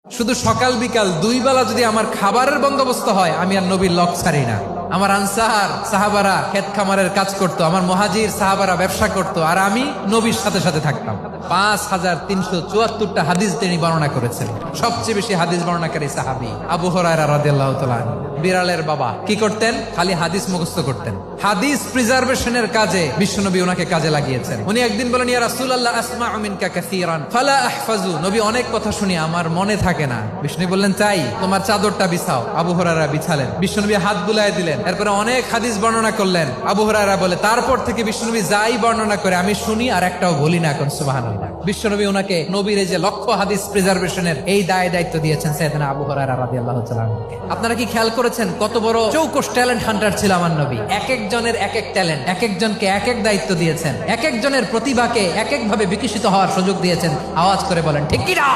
শুধু সকাল বিকাল দুই বেলা যদি আমার খাবারের বন্দোবস্ত হয়, আমি আর নবীর লক ছাড়ি না। আমার আনসার সাহাবারা ক্ষেত খামারের কাজ করত, আমার মুহাজির সাহাবারা ব্যবসা করত, আর আমি নবীর সাথে সাথে থাকতাম। 5374টা হাদিস তিনি বর্ণনা করেছেন। সবচেয়ে বেশি হাদিস বর্ণনাকারী সাহাবী আবু হুরায়রা রাদিয়াল্লাহু তাআলা আনহু, বিড়ালের বাবা। কি করতেন? খালি হাদিস মুখস্থ করতেন। হাদিস প্রিজার্ভেশনের কাজে বিশ্বনবী ওনাকে কাজে লাগিয়েছেন। উনি একদিন বলেন, ইয়া রাসূলুল্লাহ আসমাউ মিনকা কাসীরান ফালা আহফাজু। নবী, অনেক কথা শুনি, আমার মনে থাকে না। বিষ্ণু বললেন, চাই তোমার চাদরটা বিছাও। আবু হুরায়রা বিছালেন, বিশ্বনবী হাত বুলায় দিলেন, এরপরে অনেক হাদিস বর্ণনা করলেন। আবু হুরায়রা বলে, তারপর থেকে বিশ্বনবী যাই বর্ণনা করে আমি শুনি আর একটাও বলি না। এখন সুবহানাল্লাহ। বিশ্বনবী ওনাকে নবীর এই যে লক্ষ হাদিস প্রিজার্ভেশনের এই দায়িত্ব দিয়েছেন সাইয়েদনা আবু হুরায়রা রাদিয়াল্লাহু তাআলা আনহুকে। আপনারা কি খেয়াল করেছেন কত বড় চৌকস ট্যালেন্ট হান্টার ছিল আমার নবী? এক একজনের এক এক ট্যালেন্ট, এক একজনকে এক এক দায়িত্ব দিয়েছেন, এক একজনের প্রতিভাকে এক এক ভাবে বিকশিত হওয়ার সুযোগ দিয়েছেন। আওয়াজ করে বলেন ঠিক কি না?